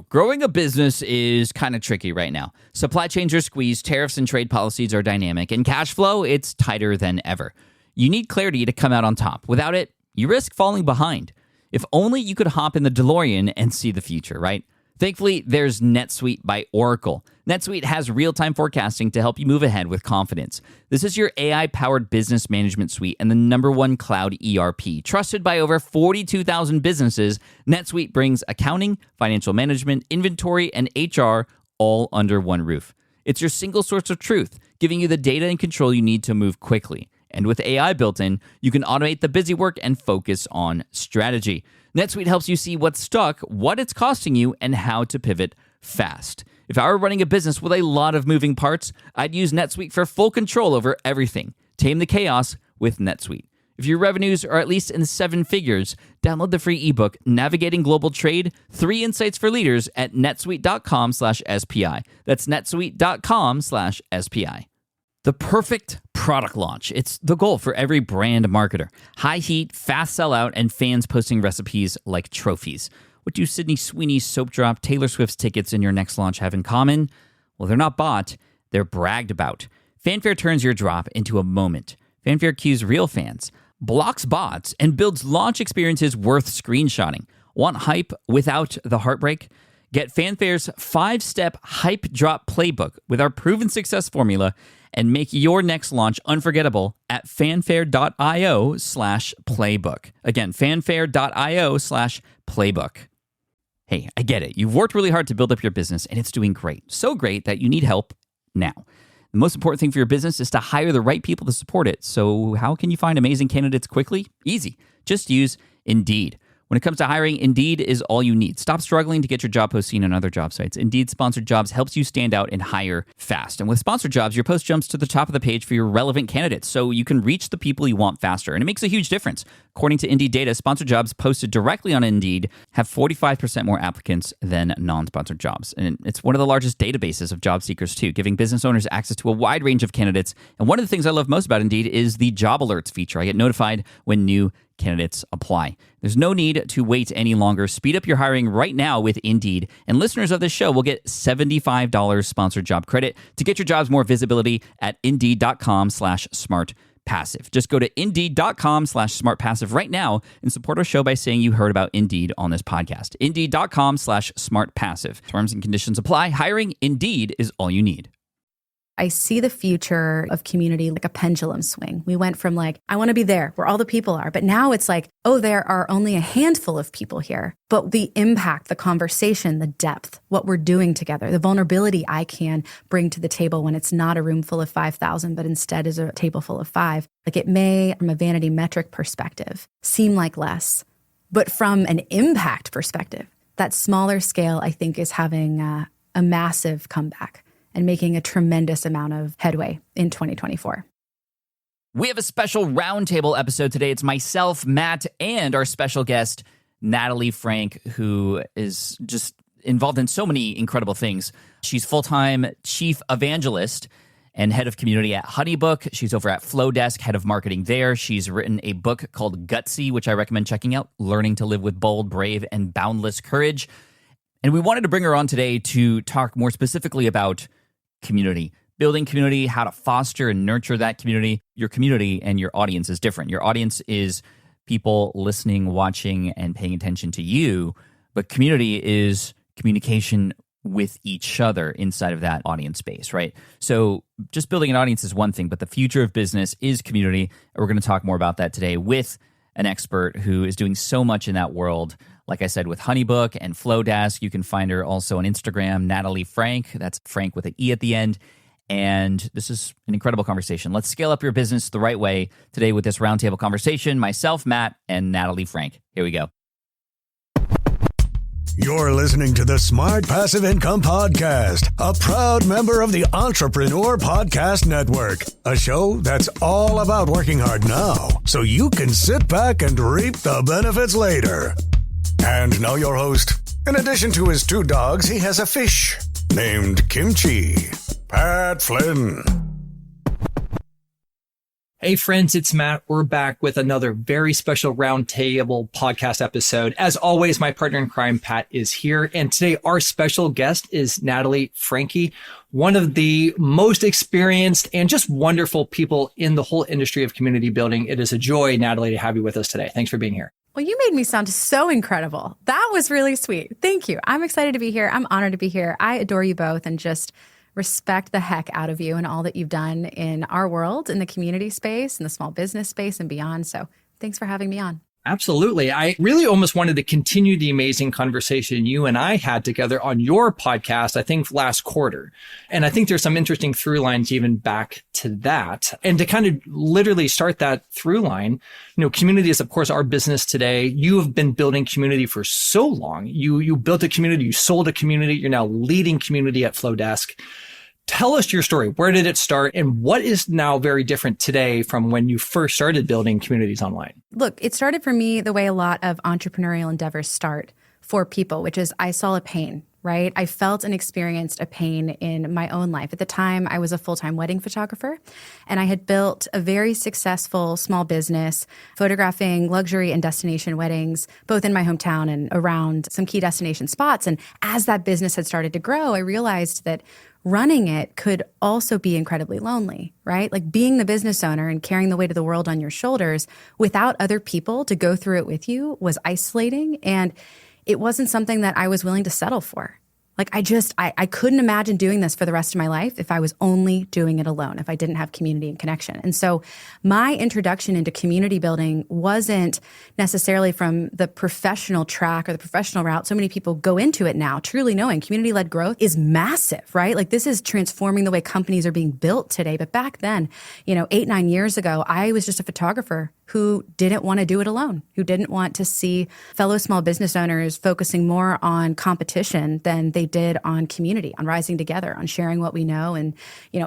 Growing a business is kind of tricky right now. Supply chains are squeezed, tariffs and trade policies are dynamic, and cash flow, it's tighter than ever. You need clarity to come out on top. Without it, you risk falling behind. If only you could hop in the DeLorean and see the future, right? Thankfully, there's NetSuite by Oracle. NetSuite has real-time forecasting to help you move ahead with confidence. This is your AI-powered business management suite and the #1 cloud ERP. Trusted by over 42,000 businesses, NetSuite brings accounting, financial management, inventory, and HR all under one roof. It's your single source of truth, giving you the data and control you need to move quickly. And with AI built in, you can automate the busy work and focus on strategy. NetSuite helps you see what's stuck, what it's costing you, and how to pivot fast. If I were running a business with a lot of moving parts, I'd use NetSuite for full control over everything. Tame the chaos with NetSuite. If your revenues are at least in 7 figures, download the free ebook, Navigating Global Trade, 3 Insights for Leaders at netsuite.com/SPI. That's netsuite.com/SPI. The perfect product launch. It's the goal for every brand marketer. High heat, fast sellout, and fans posting recipes like trophies. What do Sydney Sweeney's soap drop, Taylor Swift's tickets, and your next launch have in common? Well, they're not bought, they're bragged about. Fanfare turns your drop into a moment. Fanfare cues real fans, blocks bots, and builds launch experiences worth screenshotting. Want hype without the heartbreak? Get Fanfare's 5-step hype drop playbook with our proven success formula and make your next launch unforgettable at fanfare.io/playbook. Again, fanfare.io/playbook. Hey, I get it. You've worked really hard to build up your business and it's doing great. So great that you need help now. The most important thing for your business is to hire the right people to support it. So how can you find amazing candidates quickly? Easy. Just use Indeed. When it comes to hiring, Indeed is all you need. Stop struggling to get your job post seen on other job sites. Indeed Sponsored Jobs helps you stand out and hire fast. And with Sponsored Jobs, your post jumps to the top of the page for your relevant candidates, so you can reach the people you want faster. And it makes a huge difference. According to Indeed data, Sponsored Jobs posted directly on Indeed have 45% more applicants than non-sponsored jobs. And it's one of the largest databases of job seekers, too, giving business owners access to a wide range of candidates. And one of the things I love most about Indeed is the job alerts feature. I get notified when new candidates apply. There's no need to wait any longer. Speed up your hiring right now with Indeed. And listeners of this show will get $75 sponsored job credit to get your jobs more visibility at Indeed.com/smartpassive. Just go to Indeed.com/smartpassive right now and support our show by saying you heard about Indeed on this podcast. Indeed.com/smartpassive. Terms and conditions apply. Hiring Indeed is all you need. I see the future of community like a pendulum swing. We went from like, I want to be there where all the people are. But now it's like, oh, there are only a handful of people here. But the impact, the conversation, the depth, what we're doing together, the vulnerability I can bring to the table when it's not a room full of 5,000, but instead is a table full of 5. Like it may, from a vanity metric perspective, seem like less. But from an impact perspective, that smaller scale, I think, is having a massive comeback and making a tremendous amount of headway in 2024. We have a special Roundtable episode today. It's myself, Matt, and our special guest, Natalie Franke, who is just involved in so many incredible things. She's full-time chief evangelist and head of community at Honeybook. She's over at Flowdesk, head of marketing there. She's written a book called Gutsy, which I recommend checking out, Learning to Live with Bold, Brave, and Boundless Courage. And we wanted to bring her on today to talk more specifically about community, building community, how to foster and nurture that community. Your community and your audience is different. Your audience is people listening, watching, and paying attention to you, but community is communication with each other inside of that audience space, right? So just building an audience is one thing, but the future of business is community. And we're going to talk more about that today with an expert who is doing so much in that world. Like I said, with Honeybook and Flowdesk. You can find her also on Instagram, Natalie Franke. That's Frank with an E at the end. And this is an incredible conversation. Let's scale up your business the right way today with this roundtable conversation. Myself, Matt, and Natalie Franke. Here we go. You're listening to the Smart Passive Income Podcast, a proud member of the Entrepreneur Podcast Network, a show that's all about working hard now so you can sit back and reap the benefits later. And now your host. In addition to his 2 dogs, he has a fish named Kimchi, Pat Flynn. Hey friends, it's Matt. We're back with another very special Roundtable podcast episode. As always, my partner in crime, Pat, is here. And today our special guest is Natalie Franke, one of the most experienced and just wonderful people in the whole industry of community building. It is a joy, Natalie, to have you with us today. Thanks for being here. Well, you made me sound so incredible. That was really sweet. Thank you. I'm excited to be here. I'm honored to be here. I adore you both and just respect the heck out of you and all that you've done in our world, in the community space, in the small business space and beyond. So thanks for having me on. Absolutely. I really almost wanted to continue the amazing conversation you and I had together on your podcast, I think last quarter. And I think there's some interesting through lines even back to that. And to kind of literally start that through line, community is, of course, our business today. You have been building community for so long. You built a community, you sold a community, you're now leading community at Flowdesk. Tell us your story. Where did it start? And what is now very different today from when you first started building communities online? Look, it started for me the way a lot of entrepreneurial endeavors start for people, which is I saw a pain, right? I felt and experienced a pain in my own life. At the time, I was a full-time wedding photographer, and I had built a very successful small business photographing luxury and destination weddings, both in my hometown and around some key destination spots. And as that business had started to grow, I realized that running it could also be incredibly lonely, right? Like being the business owner and carrying the weight of the world on your shoulders without other people to go through it with you was isolating. And it wasn't something that I was willing to settle for. Like I couldn't imagine doing this for the rest of my life if I was only doing it alone, if I didn't have community and connection. And so my introduction into community building wasn't necessarily from the professional track or the professional route. So many people go into it now, truly knowing community-led growth is massive, right? Like this is transforming the way companies are being built today. But back then, 8-9 years ago, I was just a photographer who didn't want to do it alone, who didn't want to see fellow small business owners focusing more on competition than they did on community, on rising together, on sharing what we know and,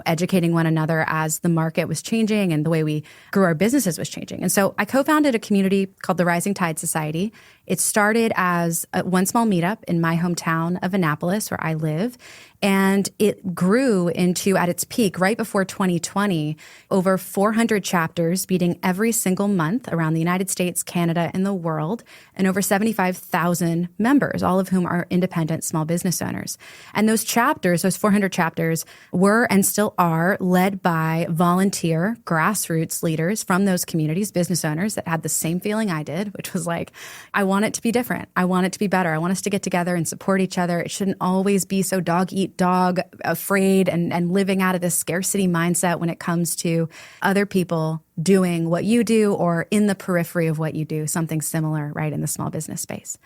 educating one another as the market was changing and the way we grew our businesses was changing. And so I co-founded a community called the Rising Tide Society. It started as one small meetup in my hometown of Annapolis, where I live. And it grew into, at its peak, right before 2020, over 400 chapters beating every single month around the United States, Canada, and the world, and over 75,000 members, all of whom are independent small business owners. And those chapters, those 400 chapters, were and still are led by volunteer grassroots leaders from those communities, business owners that had the same feeling I did, which was like, I want it to be different. I want it to be better. I want us to get together and support each other. It shouldn't always be so dog, afraid and living out of this scarcity mindset when it comes to other people doing what you do or in the periphery of what you do, something similar, right, in the small business space.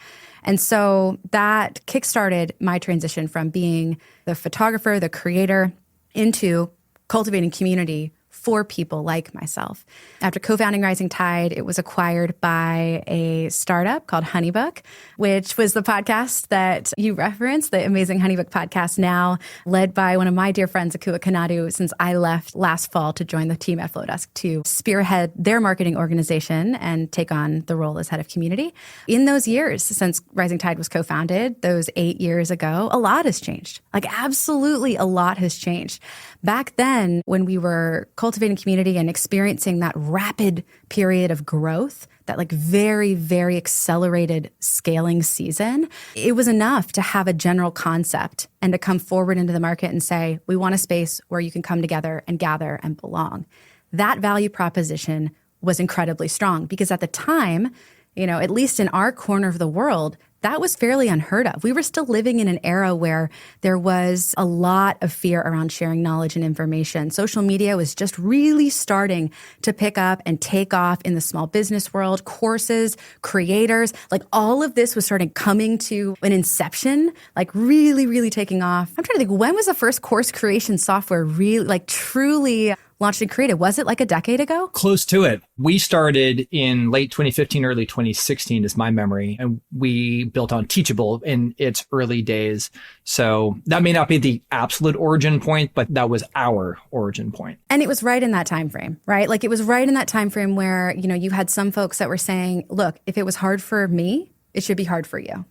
And so that kickstarted my transition from being the photographer, the creator, into cultivating community for people like myself. After co-founding Rising Tide, it was acquired by a startup called Honeybook, which was the podcast that you referenced, the amazing Honeybook podcast, now led by one of my dear friends, Akua Kanadu, since I left last fall to join the team at Flowdesk to spearhead their marketing organization and take on the role as head of community. In those years, since Rising Tide was co-founded, those 8 years ago, a lot has changed. Like absolutely a lot has changed. Back then, when we were cultivating community and experiencing that rapid period of growth, that like very, very accelerated scaling season, it was enough to have a general concept and to come forward into the market and say, we want a space where you can come together and gather and belong. That value proposition was incredibly strong because at the time, at least in our corner of the world, that was fairly unheard of. We were still living in an era where there was a lot of fear around sharing knowledge and information. Social media was just really starting to pick up and take off in the small business world. Courses, creators, like all of this was starting coming to an inception, like really, really taking off. I'm trying to think, when was the first course creation software really, like truly launched and created? Was it like a decade ago? Close to it. We started in late 2015, early 2016 is my memory. And we built on Teachable in its early days. So that may not be the absolute origin point, but that was our origin point. And it was right in that time frame, right? Like it was right in that time frame where, you had some folks that were saying, look, if it was hard for me, it should be hard for you.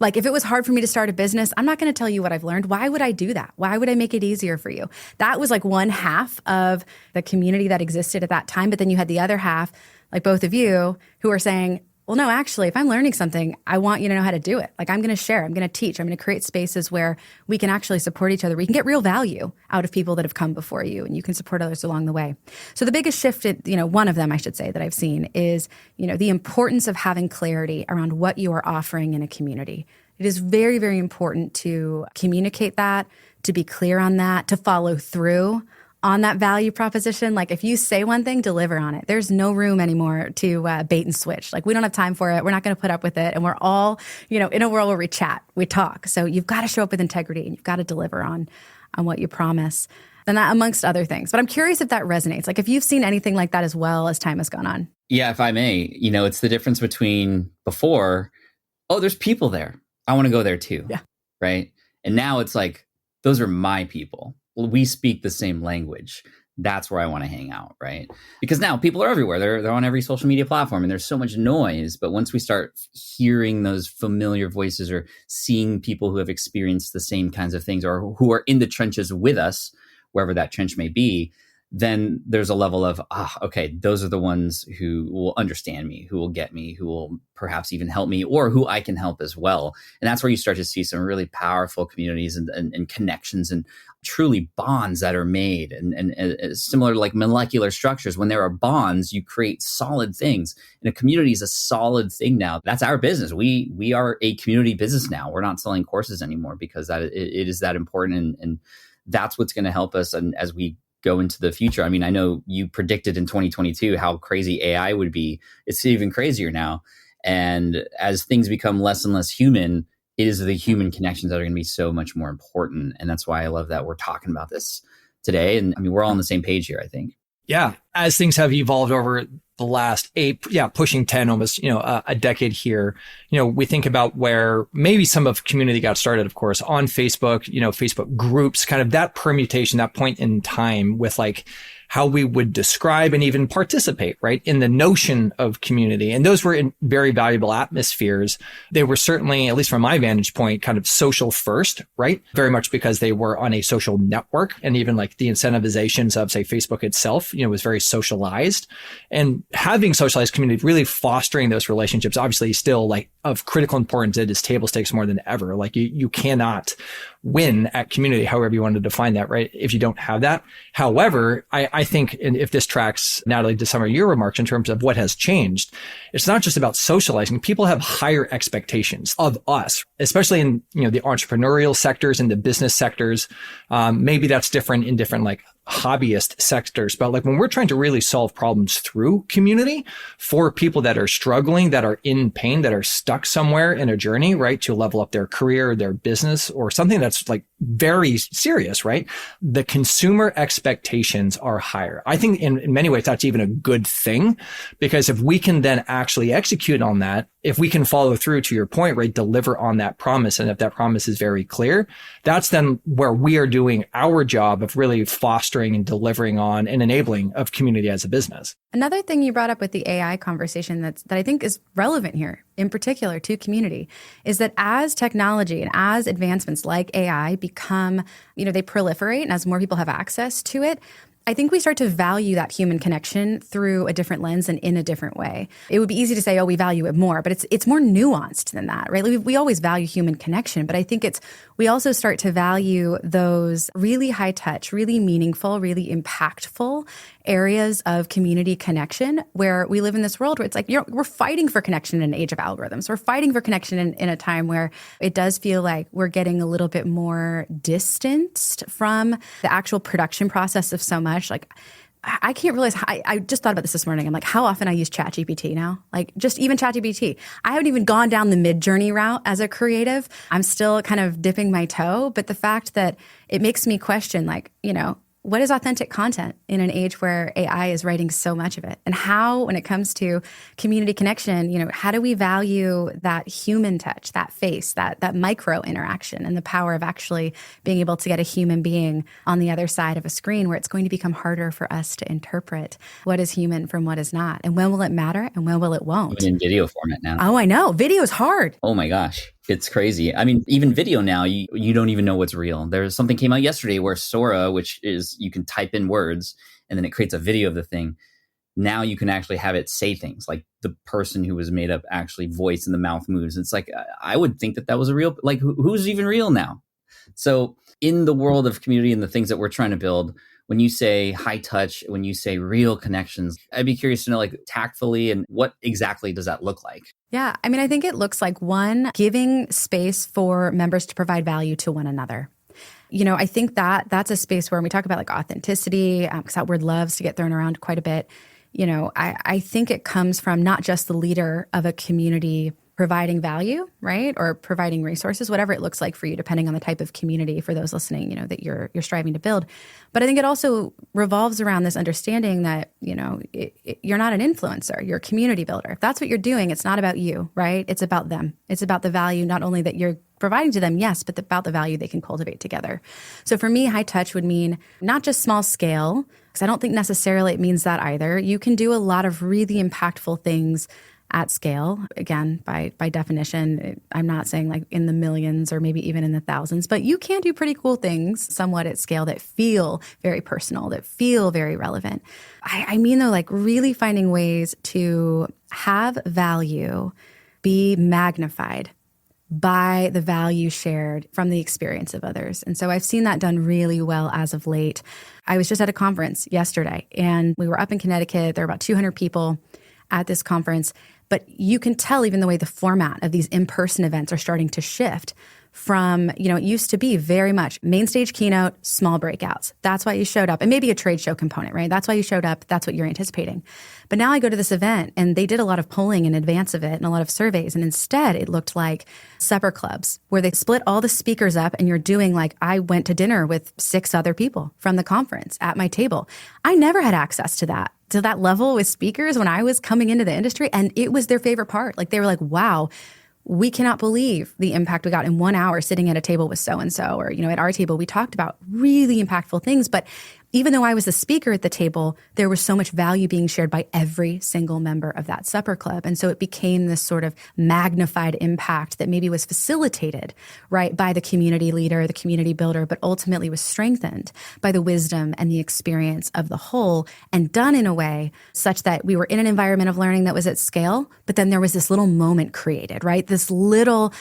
Like if it was hard for me to start a business, I'm not going to tell you what I've learned. Why would I do that? Why would I make it easier for you? That was like one half of the community that existed at that time. But then you had the other half, like both of you, who are saying, well, no, actually, if I'm learning something, I want you to know how to do it. Like I'm going to share, I'm going to teach, I'm going to create spaces where we can actually support each other. We can get real value out of people that have come before you, and you can support others along the way. So the biggest shift, one of them, I should say, that I've seen is, the importance of having clarity around what you are offering in a community. It is very, very important to communicate that, to be clear on that, to follow through on that value proposition. Like if you say one thing, deliver on it. There's no room anymore to bait and switch. Like we don't have time for it. We're not going to put up with it. And we're all, in a world where we chat, we talk. So you've got to show up with integrity and you've got to deliver on what you promise. And that amongst other things. But I'm curious if that resonates. Like if you've seen anything like that as well as time has gone on. Yeah, if I may, it's the difference between before, oh, there's people there. I want to go there too. Yeah. Right. And now it's like, those are my people. Well, we speak the same language. That's where I want to hang out, right? Because now people are everywhere. They're on every social media platform and there's so much noise. But once we start hearing those familiar voices or seeing people who have experienced the same kinds of things or who are in the trenches with us, wherever that trench may be, then there's a level of, okay, those are the ones who will understand me, who will get me, who will perhaps even help me, or who I can help as well. And that's where you start to see some really powerful communities and connections and truly bonds that are made and similar to like molecular structures. When there are bonds, you create solid things. And a community is a solid thing now. That's our business. We are a community business now. We're not selling courses anymore because that it is that important. And that's what's going to help us. And as we go into the future, I mean, I know you predicted in 2022 how crazy AI would be. It's even crazier now. And as things become less and less human, it is the human connections that are going to be so much more important. And that's why I love that we're talking about this today. And I mean, we're all on the same page here, I think. Yeah. As things have evolved over the last pushing 10, almost, a decade here, we think about where maybe some of community got started, of course, on Facebook, Facebook groups, kind of that permutation, that point in time with like how we would describe and even participate, right, in the notion of community. And those were in very valuable atmospheres. They were certainly, at least from my vantage point, kind of social first, right? Very much because they were on a social network, and even like the incentivizations of, say, Facebook itself, was very socialized. And having socialized community, really fostering those relationships, obviously still like of critical importance. It is table stakes more than ever. Like you cannot win at community, however you want to define that, right, if you don't have that. However, I think, and if this tracks, Natalie, to some of your remarks in terms of what has changed, it's not just about socializing. People have higher expectations of us, especially in, the entrepreneurial sectors and the business sectors. Maybe that's different in different like hobbyist sectors, but like when we're trying to really solve problems through community for people that are struggling, that are in pain, that are stuck somewhere in a journey, right, to level up their career, their business, or something that's like very serious, right? The consumer expectations are higher. I think in many ways, that's even a good thing, because if we can then actually execute on that, if we can follow through, to your point, right, deliver on that promise, and if that promise is very clear, that's then where we are doing our job of really fostering and delivering on and enabling of community as a business. Another thing you brought up with the AI conversation that I think is relevant here, in particular to community, is that as technology and as advancements like AI become, they proliferate, and as more people have access to it, I think we start to value that human connection through a different lens and in a different way. It would be easy to say, oh, we value it more, but it's more nuanced than that, right? We always value human connection, but I think we also start to value those really high touch, really meaningful, really impactful areas of community connection, where we live in this world where it's like, we're fighting for connection in an age of algorithms. We're fighting for connection in a time where it does feel like we're getting a little bit more distanced from the actual production process of so much. Like, I can't realize I just thought about this morning. I'm like, how often I use ChatGPT now? Like, just even ChatGPT. I haven't even gone down the mid-journey route as a creative. I'm still kind of dipping my toe. But the fact that it makes me question, like, what is authentic content in an age where AI is writing so much of it? And how, when it comes to community connection, how do we value that human touch, that face, that micro interaction, and the power of actually being able to get a human being on the other side of a screen, where it's going to become harder for us to interpret what is human from what is not? And when will it matter and when will it won't? Even in video format now. Oh, I know. Video is hard. Oh my gosh. It's crazy. I mean, even video now, you don't even know what's real. There's something came out yesterday where Sora, which is you can type in words and then it creates a video of the thing. Now you can actually have it say things like the person who was made up actually voice and the mouth moves. It's like, I would think that was a real, like who's even real now? So in the world of community and the things that we're trying to build, when you say high touch, when you say real connections, I'd be curious to know, like, tactfully, and what exactly does that look like? Yeah, I mean, I think it looks like, one, giving space for members to provide value to one another. You know, I think that that's a space where when we talk about like authenticity, because that word loves to get thrown around quite a bit. You know, I think it comes from not just the leader of a community providing value, right? Or providing resources, whatever it looks like for you, depending on the type of community for those listening, you know, that you're striving to build. But I think it also revolves around this understanding that, you know, you're not an influencer, you're a community builder. If that's what you're doing, it's not about you, right? It's about them. It's about the value, not only that you're providing to them, yes, but about the value they can cultivate together. So for me, high touch would mean not just small scale, because I don't think necessarily it means that either. You can do a lot of really impactful things at scale. Again, by definition, I'm not saying like in the millions or maybe even in the thousands, but you can do pretty cool things somewhat at scale that feel very personal, that feel very relevant. I mean, though, like really finding ways to have value be magnified by the value shared from the experience of others. And so I've seen that done really well as of late. I was just at a conference yesterday and we were up in Connecticut. There were about 200 people at this conference. But you can tell even the way the format of these in-person events are starting to shift from, you know, it used to be very much main stage keynote, small breakouts. That's why you showed up. And maybe a trade show component, right? That's why you showed up. That's what you're anticipating. But now I go to this event and they did a lot of polling in advance of it and a lot of surveys. And instead it looked like supper clubs where they split all the speakers up and you're doing like, I went to dinner with 6 other people from the conference at my table. I never had access to that level with speakers when I was coming into the industry. And it was their favorite part. Like they were like, wow, we cannot believe the impact we got in 1 hour sitting at a table with so-and-so, or, you know, at our table, we talked about really impactful things. But even though I was the speaker at the table, there was so much value being shared by every single member of that supper club. And so it became this sort of magnified impact that maybe was facilitated, right, by the community leader, the community builder, but ultimately was strengthened by the wisdom and the experience of the whole, and done in a way such that we were in an environment of learning that was at scale, but then there was this little moment created, right? This little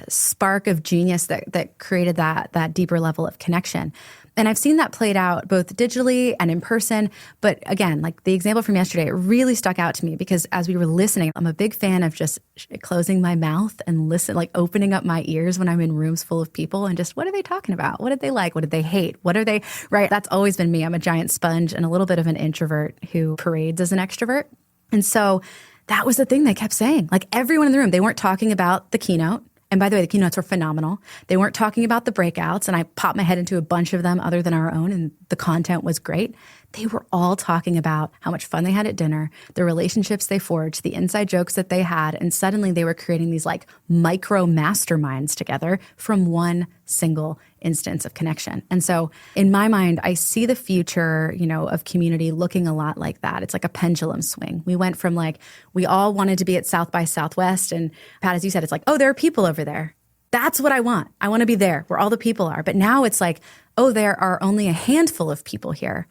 spark of genius that created that deeper level of connection. And I've seen that played out both digitally and in person. But again, like the example from yesterday, it really stuck out to me because as we were listening, I'm a big fan of just closing my mouth and like opening up my ears when I'm in rooms full of people and just, what are they talking about? What did they like? What did they hate? What are they, right? That's always been me. I'm a giant sponge and a little bit of an introvert who parades as an extrovert. And so that was the thing they kept saying. Like everyone in the room, they weren't talking about the keynote. And by the way, the keynotes were phenomenal. They weren't talking about the breakouts, and I popped my head into a bunch of them other than our own, and the content was great. They were all talking about how much fun they had at dinner, the relationships they forged, the inside jokes that they had, and suddenly they were creating these like micro masterminds together from one single instance of connection. And so in my mind, I see the future, you know, of community looking a lot like that. It's like a pendulum swing. We went from like, we all wanted to be at South by Southwest. And Pat, as you said, it's like, oh, there are people over there. That's what I want. I want to be there where all the people are. But now it's like, oh, there are only a handful of people here.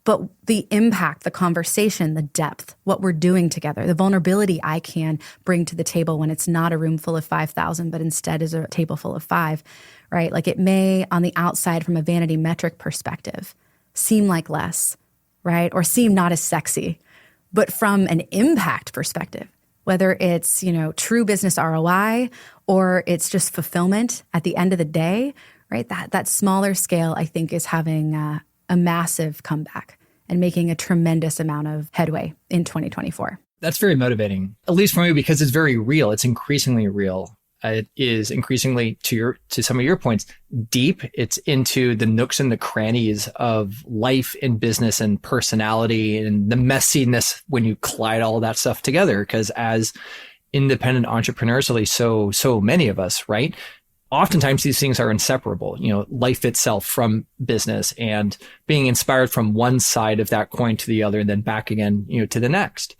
But the impact, the conversation, the depth, what we're doing together, the vulnerability I can bring to the table when it's not a room full of 5,000, but instead is a table full of 5, right? Like it may, on the outside from a vanity metric perspective, seem like less, right? Or seem not as sexy. But from an impact perspective, whether it's, you know, true business ROI or it's just fulfillment at the end of the day, right? That smaller scale, I think, is having a massive comeback and making a tremendous amount of headway in 2024. That's very motivating, at least for me, because it's very real. It's increasingly real. It is increasingly, to some of your points, deep. It's into the nooks and the crannies of life and business and personality and the messiness when you collide all of that stuff together. Because as independent entrepreneurs, at least so many of us, right? Oftentimes these things are inseparable, you know, life itself from business and being inspired from one side of that coin to the other and then back again, you know, to the next.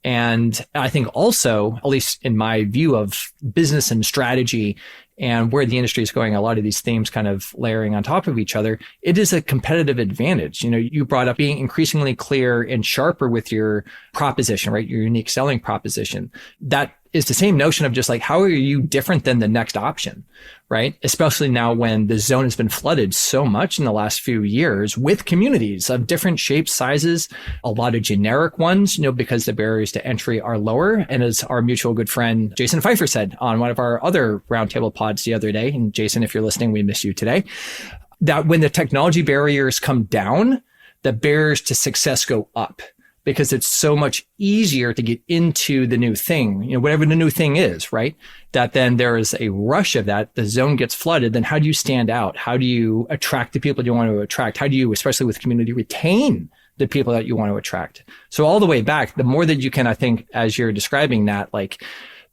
And I think also, at least in my view of business and strategy and where the industry is going, a lot of these themes kind of layering on top of each other, it is a competitive advantage. You brought up being increasingly clear and sharper with your proposition, right? Your unique selling proposition. That is the same notion of just like, how are you different than the next option, right? Especially now when the zone has been flooded so much in the last few years with communities of different shapes, sizes, a lot of generic ones, because the barriers to entry are lower. And as our mutual good friend, Jason Pfeiffer, said on one of our other Roundtable pods the other day, and Jason, if you're listening, we miss you today, that when the technology barriers come down, the barriers to success go up. Because it's so much easier to get into the new thing, whatever the new thing is, right? That then there is a rush of that. The zone gets flooded. Then how do you stand out? How do you attract the people you want to attract? How do you, especially with community, retain the people that you want to attract? So all the way back, the more that you can, I think, as you're describing that, like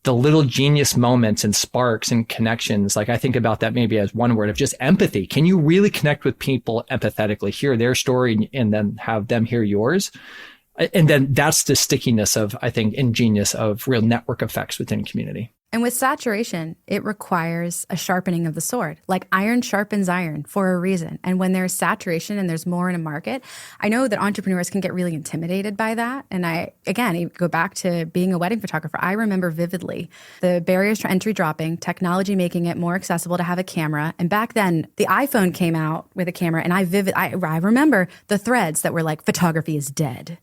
the little genius moments and sparks and connections, like I think about that maybe as one word of just empathy. Can you really connect with people empathetically, hear their story, and then have them hear yours? And then that's the stickiness of, I think, ingenious of real network effects within community. And with saturation, it requires a sharpening of the sword. Like iron sharpens iron for a reason. And when there's saturation and there's more in a market, I know that entrepreneurs can get really intimidated by that. And again, go back to being a wedding photographer. I remember vividly the barriers to entry dropping, technology making it more accessible to have a camera. And back then, the iPhone came out with a camera. And I remember the threads that were like, photography is dead.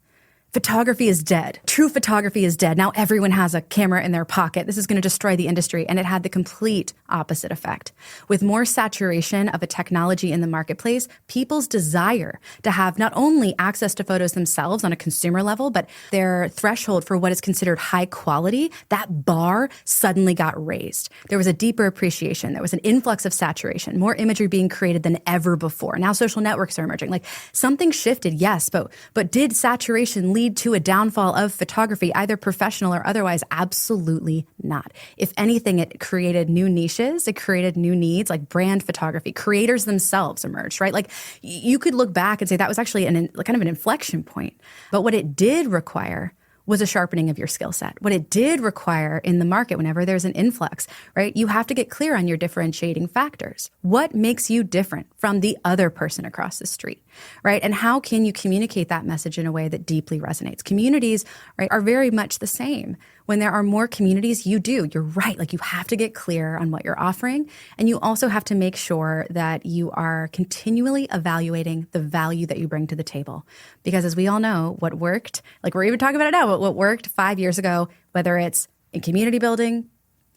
Photography is dead. True photography is dead. Now everyone has a camera in their pocket. This is going to destroy the industry. And it had the complete opposite effect. With more saturation of a technology in the marketplace, people's desire to have not only access to photos themselves on a consumer level, but their threshold for what is considered high quality, that bar suddenly got raised. There was a deeper appreciation. There was an influx of saturation, more imagery being created than ever before. Now social networks are emerging. Like something shifted, yes, but did saturation lead to a downfall of photography, either professional or otherwise? Absolutely not. If anything, it created new niches. It created new needs, like brand photography. Creators themselves emerged, right? Like you could look back and say that was actually kind of an inflection point. But what it did require was a sharpening of your skill set. What it did require in the market, whenever there's an influx, right, you have to get clear on your differentiating factors. What makes you different from the other person across the street, right? And how can you communicate that message in a way that deeply resonates? Communities, right, are very much the same. When there are more communities, you're right. Like you have to get clear on what you're offering. And you also have to make sure that you are continually evaluating the value that you bring to the table. Because as we all know, what worked, like we're even talking about it now, what worked 5 years ago, whether it's in community building,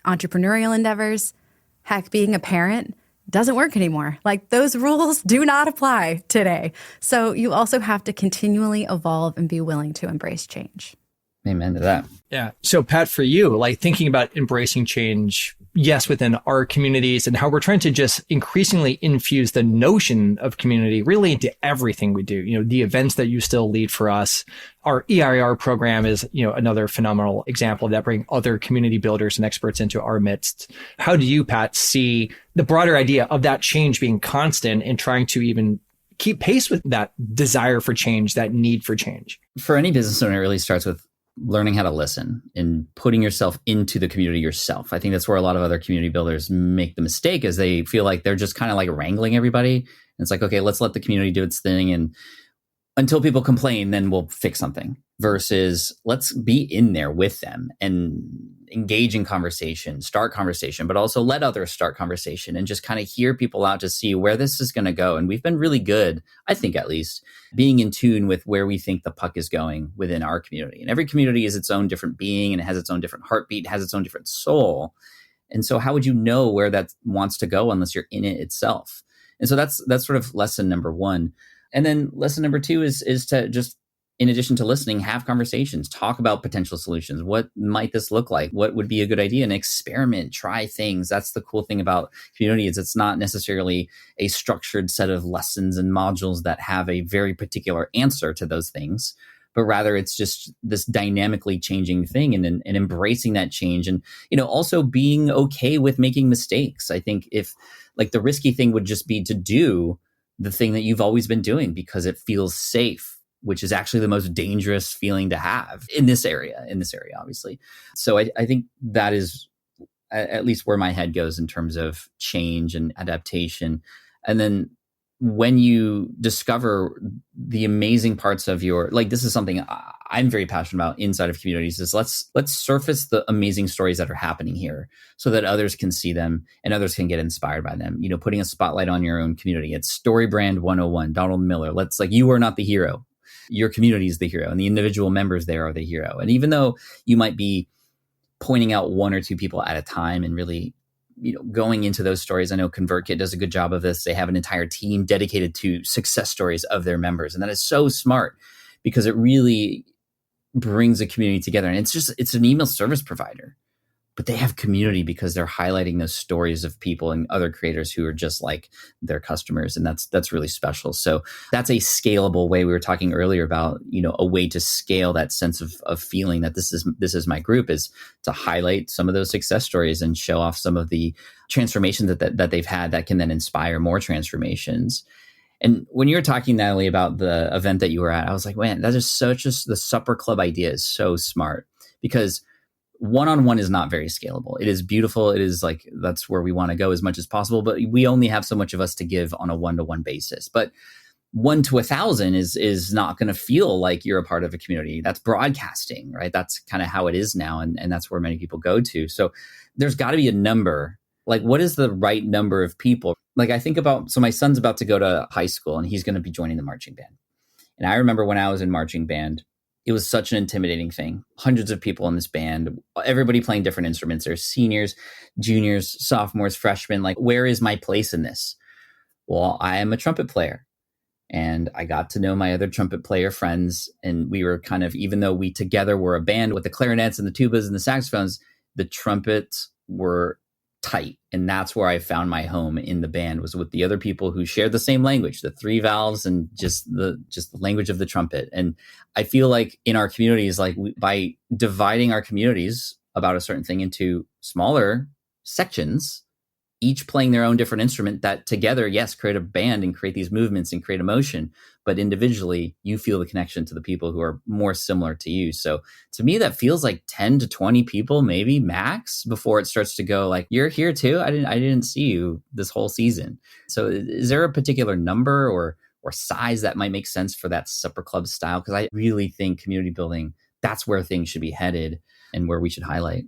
entrepreneurial endeavors, heck, being a parent, doesn't work anymore. Like those rules do not apply today. So you also have to continually evolve and be willing to embrace change. Amen to that. Yeah. So Pat, for you, like thinking about embracing change, yes, within our communities and how we're trying to just increasingly infuse the notion of community really into everything we do. The events that you still lead for us, our EIR program is, another phenomenal example of that, bring other community builders and experts into our midst. How do you, Pat, see the broader idea of that change being constant and trying to even keep pace with that desire for change, that need for change? For any business owner, it really starts with learning how to listen and putting yourself into the community yourself. I think that's where a lot of other community builders make the mistake, is they feel like they're just kind of like wrangling everybody. And it's like, okay, let's let the community do its thing. And until people complain, then we'll fix something. Versus let's be in there with them and engage in conversation, start conversation, but also let others start conversation and just kind of hear people out to see where this is going to go. And we've been really good, I think at least, being in tune with where we think the puck is going within our community. And every community is its own different being, and it has its own different heartbeat, has its own different soul. And so how would you know where that wants to go unless you're in it itself? And so that's sort of lesson number one. And then lesson number two is to just, in addition to listening, have conversations, talk about potential solutions. What might this look like? What would be a good idea? And experiment, try things. That's the cool thing about community, is it's not necessarily a structured set of lessons and modules that have a very particular answer to those things, but rather it's just this dynamically changing thing, and embracing that change. And, also being okay with making mistakes. I think if like the risky thing would just be to do the thing that you've always been doing because it feels safe. which is actually the most dangerous feeling to have in this area, obviously. So I think that is at least where my head goes in terms of change and adaptation. And then when you discover the amazing parts of your, like, this is something I'm very passionate about inside of communities, is let's surface the amazing stories that are happening here so that others can see them and others can get inspired by them. Putting a spotlight on your own community. It's Story Brand 101, Donald Miller. You are not the hero. Your community is the hero, and the individual members there are the hero. And even though you might be pointing out one or two people at a time and really going into those stories. I know ConvertKit does a good job of this. They have an entire team dedicated to success stories of their members. And that is so smart because it really brings a community together. And it's an email service provider, but they have community because they're highlighting those stories of people and other creators who are just like their customers. And that's really special. So that's a scalable way. We were talking earlier about, a way to scale that sense of feeling that this is my group, is to highlight some of those success stories and show off some of the transformations that they've had that can then inspire more transformations. And when you were talking, Natalie, about the event that you were at, I was like, man, that is the supper club idea is so smart, because one-on-one is not very scalable. It is beautiful. It is like, that's where we want to go as much as possible, but we only have so much of us to give on a one-to-one basis. But 1 to 1,000 is not going to feel like you're a part of a community. That's broadcasting, right? That's kind of how it is now. And that's where many people go to. So there's got to be a number. Like, what is the right number of people? Like, I think about, so my son's about to go to high school and he's going to be joining the marching band. And I remember when I was in marching band, it was such an intimidating thing. Hundreds of people in this band, everybody playing different instruments. There's seniors, juniors, sophomores, freshmen. Like, where is my place in this? Well, I am a trumpet player. And I got to know my other trumpet player friends. And we were kind of, even though we together were a band with the clarinets and the tubas and the saxophones, the trumpets were tight. And that's where I found my home in the band, was with the other people who shared the same language, the 3 valves and just the language of the trumpet. And I feel like in our communities, like by dividing our communities about a certain thing into smaller sections, each playing their own different instrument, that together, yes, create a band and create these movements and create emotion. But individually, you feel the connection to the people who are more similar to you. So to me, that feels like 10 to 20 people, maybe max, before it starts to go like, you're here too. I didn't see you this whole season. So is there a particular number or size that might make sense for that supper club style? Because I really think community building, that's where things should be headed and where we should highlight.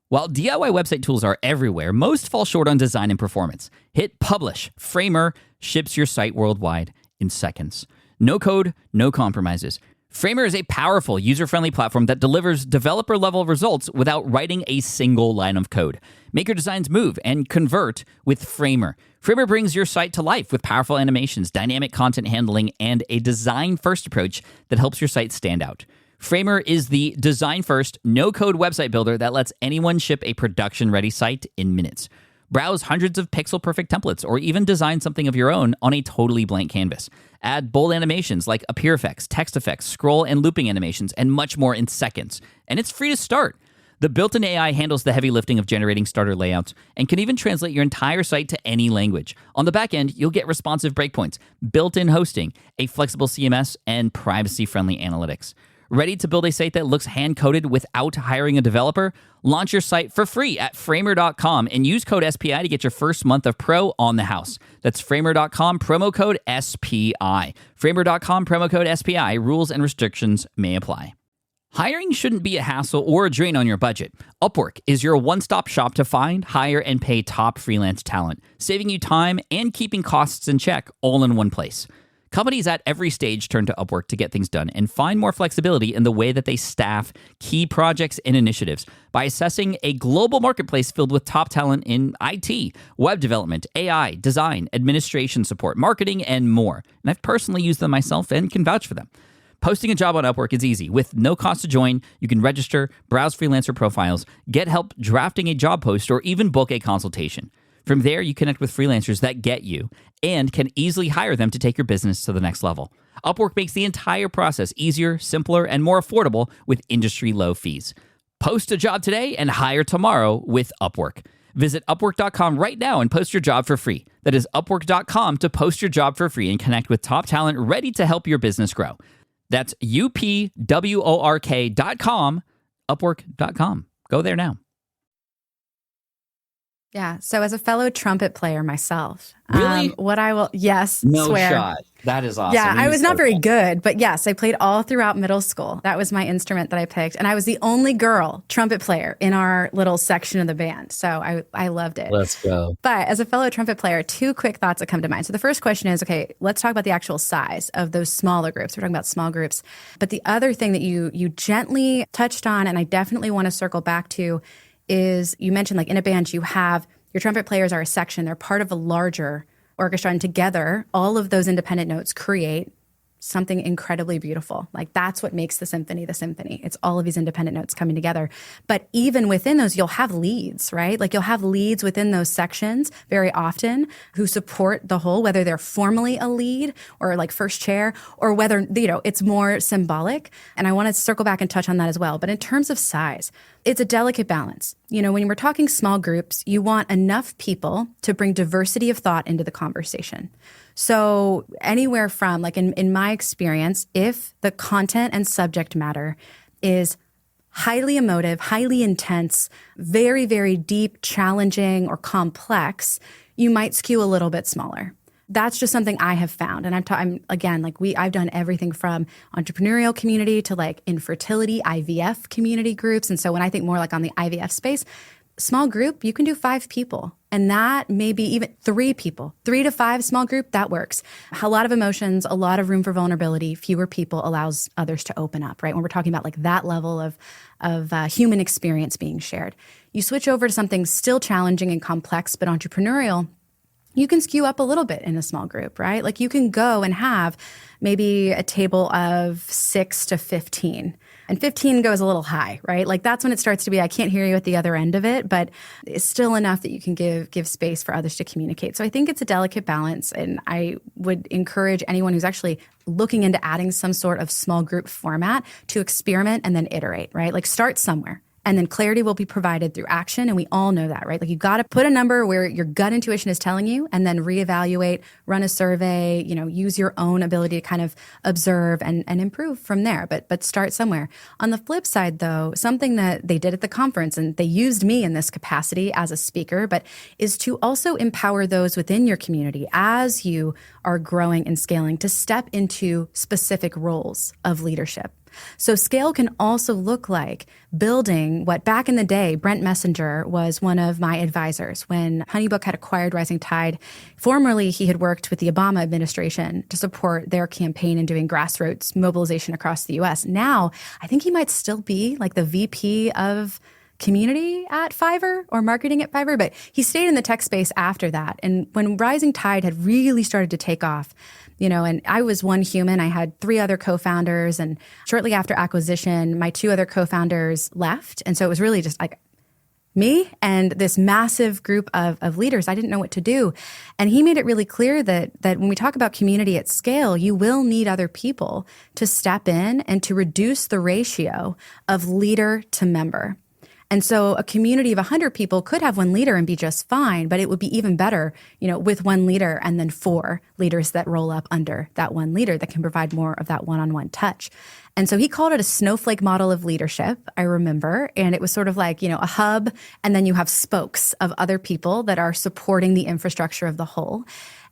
While DIY website tools are everywhere, most fall short on design and performance. Hit publish. Framer ships your site worldwide in seconds. No code, no compromises. Framer is a powerful, user-friendly platform that delivers developer-level results without writing a single line of code. Make your designs move and convert with Framer. Framer brings your site to life with powerful animations, dynamic content handling, and a design-first approach that helps your site stand out. Framer is the design-first, no-code website builder that lets anyone ship a production-ready site in minutes. Browse hundreds of pixel-perfect templates or even design something of your own on a totally blank canvas. Add bold animations like appear effects, text effects, scroll and looping animations, and much more in seconds. And it's free to start. The built-in AI handles the heavy lifting of generating starter layouts and can even translate your entire site to any language. On the back end, you'll get responsive breakpoints, built-in hosting, a flexible CMS, and privacy-friendly analytics. Ready to build a site that looks hand-coded without hiring a developer? Launch your site for free at framer.com and use code SPI to get your first month of pro on the house. That's framer.com, promo code SPI. Framer.com, promo code SPI. Rules and restrictions may apply. Hiring shouldn't be a hassle or a drain on your budget. Upwork is your one-stop shop to find, hire, and pay top freelance talent, saving you time and keeping costs in check all in one place. Companies at every stage turn to Upwork to get things done and find more flexibility in the way that they staff key projects and initiatives by assessing a global marketplace filled with top talent in IT, web development, AI, design, administration support, marketing, and more. And I've personally used them myself and can vouch for them. Posting a job on Upwork is easy. With no cost to join, you can register, browse freelancer profiles, get help drafting a job post, or even book a consultation. From there, you connect with freelancers that get you and can easily hire them to take your business to the next level. Upwork makes the entire process easier, simpler, and more affordable with industry-low fees. Post a job today and hire tomorrow with Upwork. Visit Upwork.com right now and post your job for free. That is Upwork.com to post your job for free and connect with top talent ready to help your business grow. That's UPWORK.com, Upwork.com. Go there now. Yeah. So as a fellow trumpet player myself, Really? Yes, No swear. shot. That is awesome. Yeah, I was not very cool. good, but yes, I played all throughout middle school. That was my instrument that I picked. And I was the only girl trumpet player in our little section of the band. So I loved it. Let's go. But as a fellow trumpet player, two quick thoughts that come to mind. So the first question is, okay, let's talk about the actual size of those smaller groups. We're talking about small groups. But the other thing that you gently touched on, and I definitely want to circle back to, is you mentioned like in a band, you have your trumpet players are a section. They're part of a larger orchestra, and together, all of those independent notes create something incredibly beautiful. Like that's what makes the symphony the symphony. It's all of these independent notes coming together. But even within those, you'll have leads, right? Like you'll have leads within those sections very often who support the whole, whether they're formally a lead or like first chair, or whether, it's more symbolic. And I want to circle back and touch on that as well. But in terms of size, it's a delicate balance. When we're talking small groups, you want enough people to bring diversity of thought into the conversation. So anywhere from, like in my experience, if the content and subject matter is highly emotive, highly intense, very, very deep, challenging, or complex, you might skew a little bit smaller. That's just something I have found. And I've done everything from entrepreneurial community to like infertility, IVF community groups. And so when I think more like on the IVF space, small group, you can do 5 people. And that may be even 3 people, 3 to 5 small group, that works. A lot of emotions, a lot of room for vulnerability, fewer people allows others to open up, right? When we're talking about like that level of human experience being shared. You switch over to something still challenging and complex, but entrepreneurial, you can skew up a little bit in a small group, right? Like you can go and have maybe a table of 6 to 15. And 15 goes a little high, right? Like that's when it starts to be, I can't hear you at the other end of it, but it's still enough that you can give space for others to communicate. So I think it's a delicate balance. And I would encourage anyone who's actually looking into adding some sort of small group format to experiment and then iterate, right? Like start somewhere. And then clarity will be provided through action. And we all know that, right? Like you got to put a number where your gut intuition is telling you and then reevaluate, run a survey, use your own ability to kind of observe and improve from there. But start somewhere. On the flip side, though, something that they did at the conference, and they used me in this capacity as a speaker, but is to also empower those within your community as you are growing and scaling to step into specific roles of leadership. So scale can also look like building what back in the day, Brent Messenger was one of my advisors when HoneyBook had acquired Rising Tide. Formerly, he had worked with the Obama administration to support their campaign in doing grassroots mobilization across the U.S. Now, I think he might still be like the VP of community at Fiverr or marketing at Fiverr, but he stayed in the tech space after that. And when Rising Tide had really started to take off, and I was one human, I had 3 other co-founders, and shortly after acquisition, my 2 other co-founders left. And so it was really just like me and this massive group of leaders. I didn't know what to do. And he made it really clear that when we talk about community at scale, you will need other people to step in and to reduce the ratio of leader to member. And so a community of 100 people could have 1 leader and be just fine, but it would be even better, with 1 leader and then 4 leaders that roll up under that 1 leader that can provide more of that one-on-one touch. And so he called it a snowflake model of leadership, I remember. And it was sort of like, a hub, and then you have spokes of other people that are supporting the infrastructure of the whole.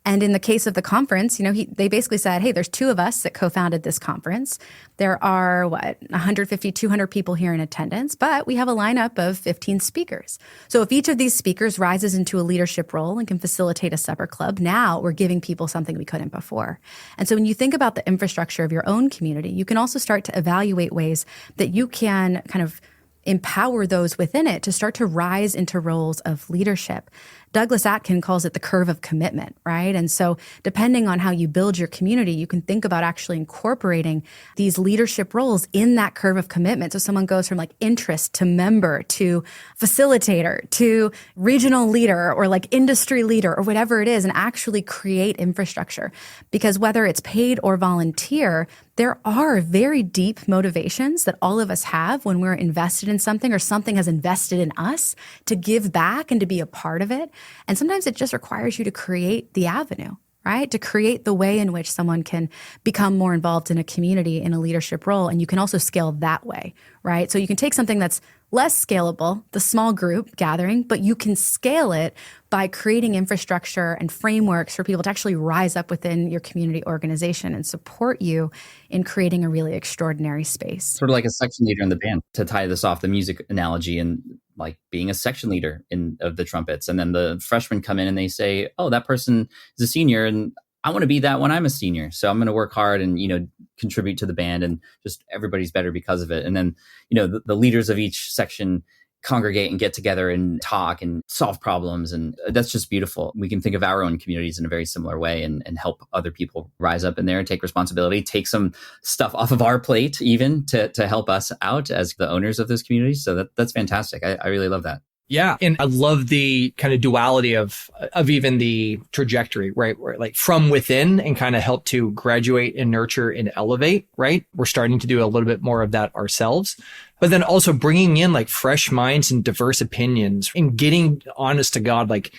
And in the case of the conference, they basically said, hey, there's 2 of us that co-founded this conference. There are, 150, 200 people here in attendance, but we have a lineup of 15 speakers. So if each of these speakers rises into a leadership role and can facilitate a supper club, now we're giving people something we couldn't before. And so when you think about the infrastructure of your own community, you can also start to evaluate ways that you can kind of empower those within it to start to rise into roles of leadership. Douglas Atkin calls it the curve of commitment, right? And so depending on how you build your community, you can think about actually incorporating these leadership roles in that curve of commitment. So someone goes from like interest to member to facilitator to regional leader or like industry leader or whatever it is, and actually create infrastructure. Because whether it's paid or volunteer, there are very deep motivations that all of us have when we're invested in something or something has invested in us to give back and to be a part of it. And sometimes it just requires you to create the avenue, right? To create the way in which someone can become more involved in a community in a leadership role. And you can also scale that way, right? So you can take something that's less scalable, the small group gathering, but you can scale it by creating infrastructure and frameworks for people to actually rise up within your community organization and support you in creating a really extraordinary space. Sort of like a section leader in the band, to tie this off the music analogy, and like being a section leader of the trumpets. And then the freshmen come in and they say, oh, that person is a senior and I want to be that when I'm a senior. So I'm going to work hard and, contribute to the band, and just everybody's better because of it. And then, the leaders of each section congregate and get together and talk and solve problems. And that's just beautiful. We can think of our own communities in a very similar way and help other people rise up in there and take responsibility, take some stuff off of our plate, even to help us out as the owners of those communities. So that's fantastic. I really love that. Yeah. And I love the kind of duality of even the trajectory, right? Where like from within and kind of help to graduate and nurture and elevate, right? We're starting to do a little bit more of that ourselves, but then also bringing in like fresh minds and diverse opinions and getting, honest to God, like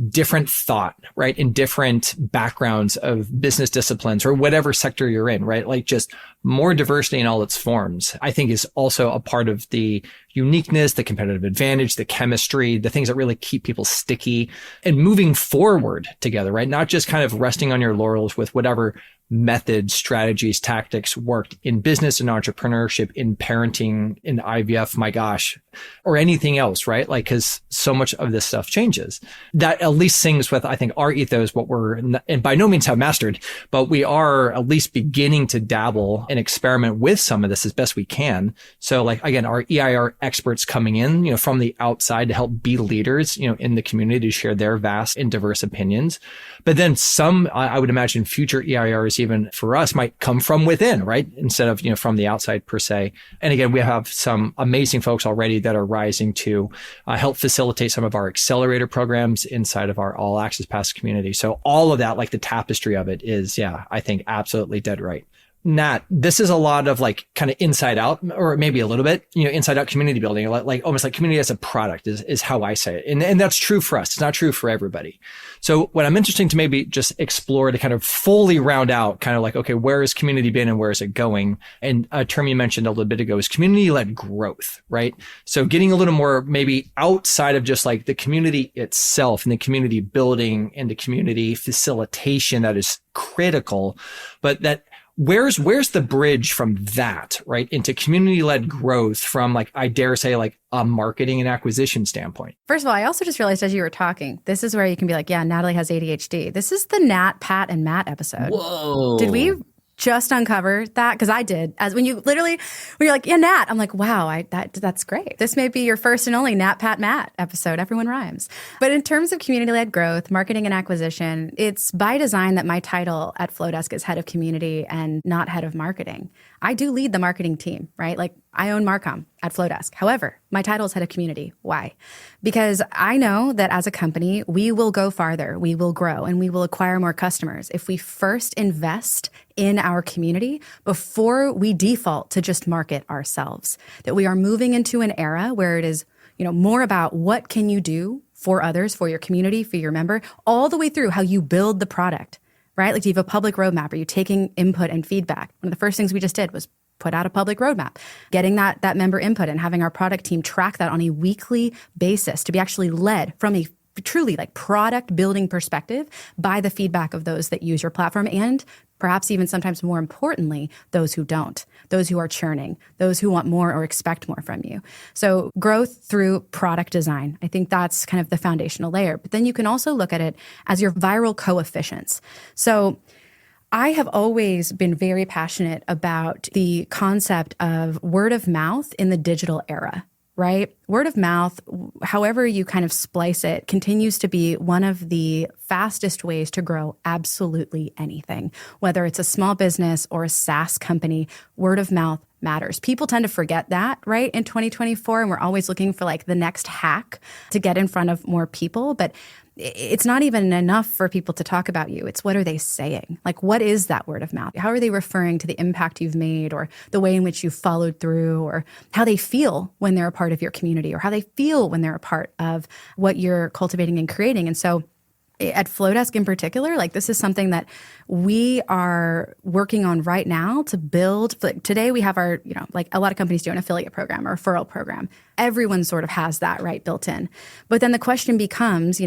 different thought, right? In different backgrounds of business disciplines or whatever sector you're in, right? Like just more diversity in all its forms, I think is also a part of the uniqueness, the competitive advantage, the chemistry, the things that really keep people sticky and moving forward together, right? Not just kind of resting on your laurels with whatever methods, strategies, tactics worked in business and entrepreneurship, in parenting, in IVF, my gosh, or anything else, right? Like, cause so much of this stuff changes. That at least sings with, I think, our ethos, what we're, and by no means have mastered, but we are at least beginning to dabble and experiment with some of this as best we can. So like, again, our EIR experts coming in, from the outside to help be leaders, in the community to share their vast and diverse opinions. But then some, I would imagine future EIRs, even for us, might come from within, right? Instead of, from the outside per se. And again, we have some amazing folks already that are rising to help facilitate some of our accelerator programs inside of our All Access Pass community. So all of that, like the tapestry of it is, I think absolutely dead right. Nat, this is a lot of like kind of inside out, or maybe a little bit, inside out community building, like almost like community as a product is how I say it. And that's true for us. It's not true for everybody. So what I'm interested to maybe just explore to kind of fully round out kind of like, okay, where has community been and where is it going? And a term you mentioned a little bit ago is community-led growth, right? So getting a little more maybe outside of just like the community itself and the community building and the community facilitation that is critical, but that Where's the bridge from that, right, into community-led growth from like, I dare say, like a marketing and acquisition standpoint? First of all, I also just realized as you were talking, this is where you can be like, yeah, Natalie has ADHD. This is the Nat, Pat, and Matt episode. Whoa. Did we just uncover that? Because I did. As when you're like, yeah, Nat, I'm like, wow, that's great. This may be your first and only Nat, Pat, Matt episode. Everyone rhymes. But in terms of community-led growth, marketing and acquisition, it's by design that my title at Flowdesk is head of community and not head of marketing. I do lead the marketing team, right? Like I own Marcom at Flowdesk. However, my title is head of community. Why? Because I know that as a company, we will go farther, we will grow, and we will acquire more customers if we first invest in our community before we default to just market ourselves. That we are moving into an era where it is, more about what can you do for others, for your community, for your member, all the way through how you build the product. Right? Like, do you have a public roadmap? Are you taking input and feedback? One of the first things we just did was put out a public roadmap, getting that member input and having our product team track that on a weekly basis to be actually led from a truly like product building perspective by the feedback of those that use your platform, and perhaps even sometimes more importantly, those who don't, those who are churning, those who want more or expect more from you. So growth through product design, I think that's kind of the foundational layer. But then you can also look at it as your viral coefficients. So I have always been very passionate about the concept of word of mouth in the digital era. Right? word of mouth, however you kind of splice it, continues to be one of the fastest ways to grow absolutely anything. Whether it's a small business or a SaaS company, word of mouth matters. People tend to forget that, right, in 2024, and we're always looking for like the next hack to get in front of more people. But it's not even enough for people to talk about you. It's what are they saying? Like, what is that word of mouth? How are they referring to the impact you've made, or the way in which you've followed through, or how they feel when they're a part of your community, or how they feel when they're a part of what you're cultivating and creating? And so at Flowdesk in particular, like, this is something that we are working on right now to build. Like, today we have our, like a lot of companies do, an affiliate program or a referral program. Everyone sort of has that, right, built in. But then the question becomes,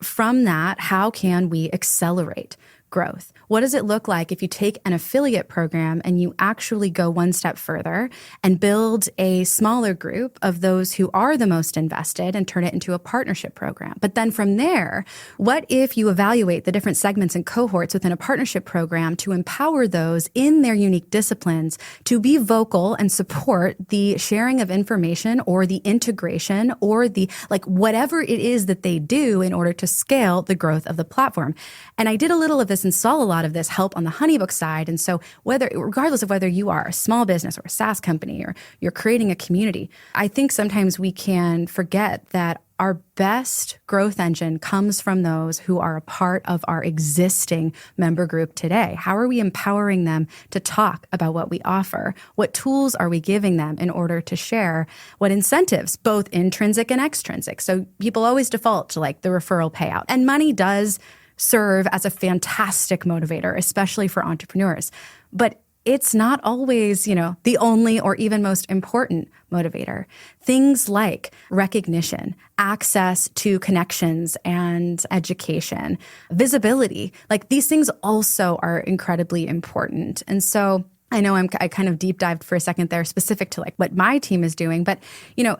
from that, how can we accelerate growth? What does it look like if you take an affiliate program and you actually go one step further and build a smaller group of those who are the most invested and turn it into a partnership program? But then from there, what if you evaluate the different segments and cohorts within a partnership program to empower those in their unique disciplines to be vocal and support the sharing of information or the integration or the, like, whatever it is that they do in order to scale the growth of the platform? And I did a little of this and saw a lot of this help on the HoneyBook side. And so regardless of whether you are a small business or a SaaS company or you're creating a community, I think sometimes we can forget that our best growth engine comes from those who are a part of our existing member group today. How are we empowering them to talk about what we offer? What tools are we giving them in order to share? What incentives, both intrinsic and extrinsic? So people always default to like the referral payout, and money does serve as a fantastic motivator, especially for entrepreneurs. But it's not always, the only or even most important motivator. Things like recognition, access to connections and education, visibility, like these things also are incredibly important. And so I know I kind of deep dived for a second there specific to like what my team is doing. But,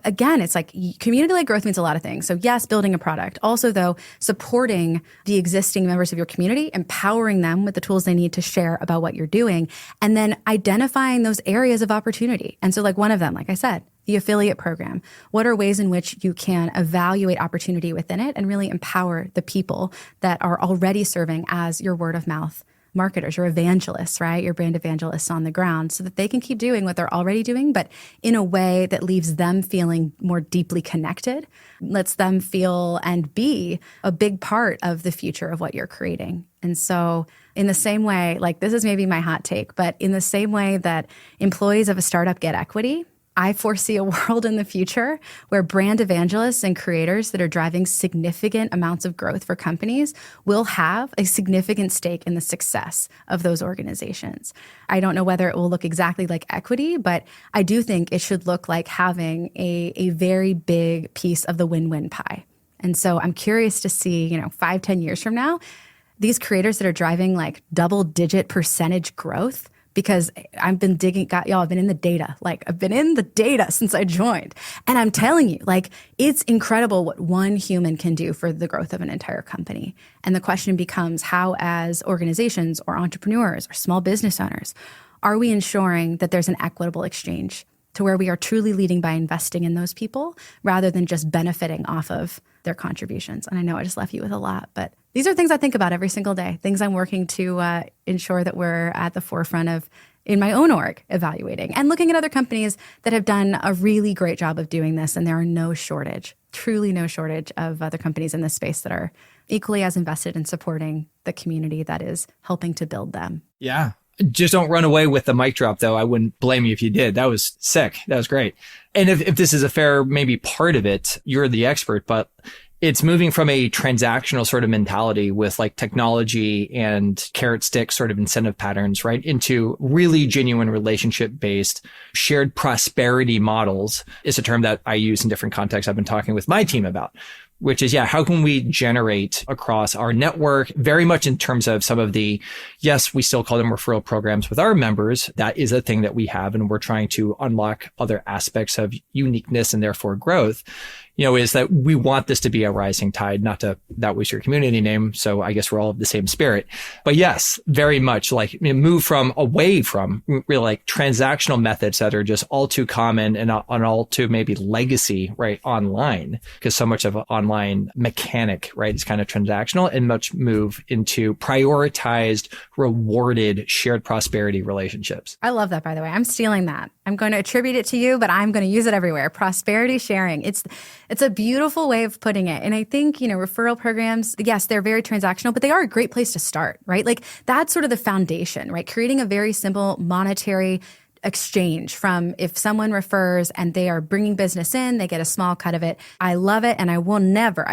again, it's like community-led growth means a lot of things. So yes, building a product. Also, though, supporting the existing members of your community, empowering them with the tools they need to share about what you're doing, and then identifying those areas of opportunity. And so like one of them, like I said, the affiliate program. What are ways in which you can evaluate opportunity within it and really empower the people that are already serving as your word of mouth marketers, your evangelists, right? Your brand evangelists on the ground, so that they can keep doing what they're already doing, but in a way that leaves them feeling more deeply connected, lets them feel and be a big part of the future of what you're creating. And so in the same way, like this is maybe my hot take, but in the same way that employees of a startup get equity, I foresee a world in the future where brand evangelists and creators that are driving significant amounts of growth for companies will have a significant stake in the success of those organizations. I don't know whether it will look exactly like equity, but I do think it should look like having a very big piece of the win-win pie. And so I'm curious to see, 5-10 years from now, these creators that are driving like double-digit percentage growth, because I've been I've been in the data. Like, I've been in the data since I joined. And I'm telling you, like, it's incredible what one human can do for the growth of an entire company. And the question becomes, how, as organizations or entrepreneurs or small business owners, are we ensuring that there's an equitable exchange to where we are truly leading by investing in those people rather than just benefiting off of their contributions? And I know I just left you with a lot, but these are things I think about every single day, things I'm working to ensure that we're at the forefront of in my own org, evaluating and looking at other companies that have done a really great job of doing this. And there are no shortage, truly no shortage of other companies in this space that are equally as invested in supporting the community that is helping to build them. Yeah. Just don't run away with the mic drop, though. I wouldn't blame you if you did. That was sick. That was great. And if this is a fair, maybe part of it, you're the expert, but it's moving from a transactional sort of mentality with like technology and carrot stick sort of incentive patterns, right, into really genuine relationship based shared prosperity models is a term that I use in different contexts I've been talking with my team about, which is, how can we generate across our network, very much in terms of some of the, yes, we still call them referral programs with our members. That is a thing that we have, and we're trying to unlock other aspects of uniqueness and therefore growth. is that we want this to be a rising tide, not to that was your community name. So I guess we're all of the same spirit. But yes, very much like move away from really like transactional methods that are just all too common and all too maybe legacy, right? Online, because so much of online mechanic, right, is kind of transactional, and much move into prioritized, rewarded, shared prosperity relationships. I love that, by the way. I'm stealing that. I'm going to attribute it to you, but I'm going to use it everywhere. Prosperity sharing. It's a beautiful way of putting it. And I think, referral programs, yes, they're very transactional, but they are a great place to start, right? Like that's sort of the foundation, right? Creating a very simple monetary exchange from if someone refers and they are bringing business in, they get a small cut of it. I love it. And I will never